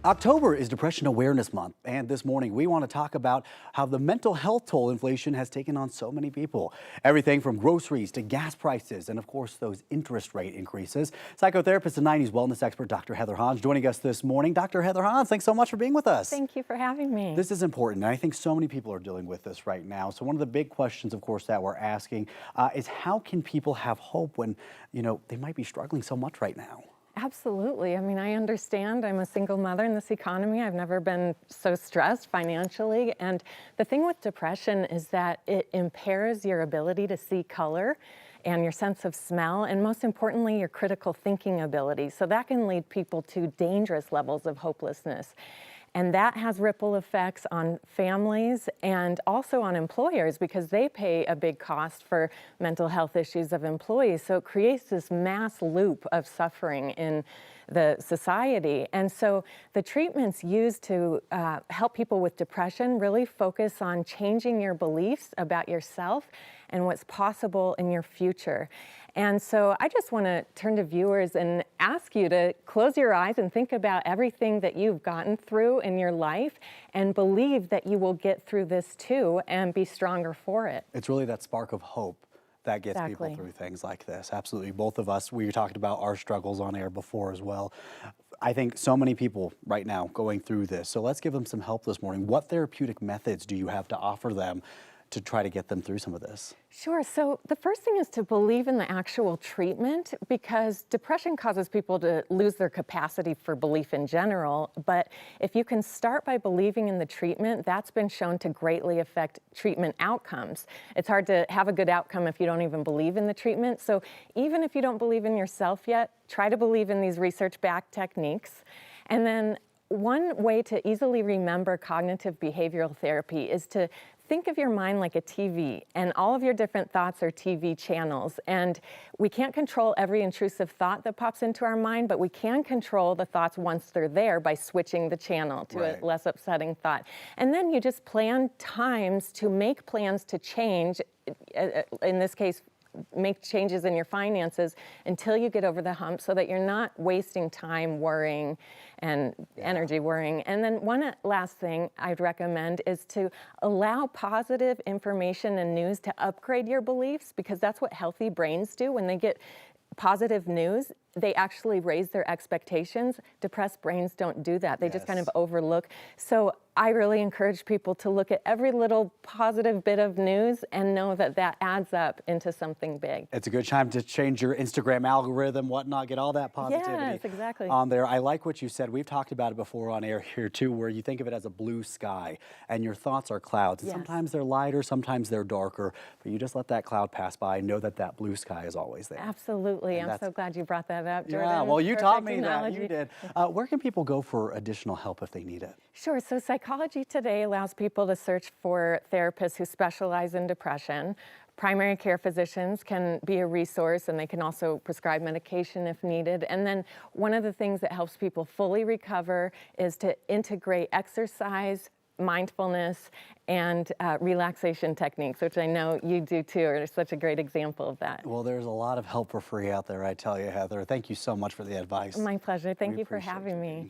October is Depression Awareness Month, and this morning we want to talk about how the mental health toll inflation has taken on so many people. Everything from groceries to gas prices and, of course, those interest rate increases. Psychotherapist and 90s wellness expert Dr. Heather Hans joining us this morning. Dr. Heather Hans, thanks so much for being with us. Thank you for having me. This is important, and I think so many people are dealing with this right now. So one of the big questions, of course, that we're asking is how can people have hope when, they might be struggling so much right now? Absolutely. I mean, I understand. I'm a single mother in this economy. I've never been so stressed financially. And the thing with depression is that it impairs your ability to see color and your sense of smell, and most importantly, your critical thinking ability. So that can lead people to dangerous levels of hopelessness. And that has ripple effects on families and also on employers because they pay a big cost for mental health issues of employees. So it creates this mass loop of suffering in the society. And so the treatments used to help people with depression really focus on changing your beliefs about yourself and what's possible in your future. And so I just want to turn to viewers and ask you to close your eyes and think about everything that you've gotten through in your life and believe that you will get through this too and be stronger for it. It's really that spark of hope that gets people through things like this. Absolutely. Both of us, we talked about our struggles on air before as well. I think so many people right now going through this. So let's give them some help this morning. What therapeutic methods do you have to offer them to try to get them through some of this? Sure. So the first thing is to believe in the actual treatment because depression causes people to lose their capacity for belief in general. But if you can start by believing in the treatment, that's been shown to greatly affect treatment outcomes. It's hard to have a good outcome if you don't even believe in the treatment. So even if you don't believe in yourself yet, try to believe in these research-backed techniques. And then one way to easily remember cognitive behavioral therapy is to think of your mind like a TV, and all of your different thoughts are TV channels. And we can't control every intrusive thought that pops into our mind, but we can control the thoughts once they're there by switching the channel to a less upsetting thought. And then you just plan times to make plans to change, in this case, make changes in your finances until you get over the hump so that you're not wasting time worrying and energy worrying. And then one last thing I'd recommend is to allow positive information and news to upgrade your beliefs because that's what healthy brains do. When they get positive news, they actually raise their expectations. Depressed brains don't do that. They just kind of overlook. So I really encourage people to look at every little positive bit of news and know that that adds up into something big. It's a good time to change your Instagram algorithm, whatnot, get all that positivity on there. I like what you said. We've talked about it before on air here too, where you think of it as a blue sky and your thoughts are clouds. And sometimes they're lighter, sometimes they're darker, but you just let that cloud pass by and know that that blue sky is always there. Absolutely. I'm so glad you brought that up, Jordan. Yeah, well, you taught me that. You did. Where can people go for additional help if they need it? Sure. So Psychology Today allows people to search for therapists who specialize in depression. Primary care physicians can be a resource, and they can also prescribe medication if needed. And then one of the things that helps people fully recover is to integrate exercise, mindfulness, and relaxation techniques, which I know you do too, are such a great example of that. Well, there's a lot of help for free out there, I tell you, Heather. Thank you so much for the advice. My pleasure. Thank you for having me.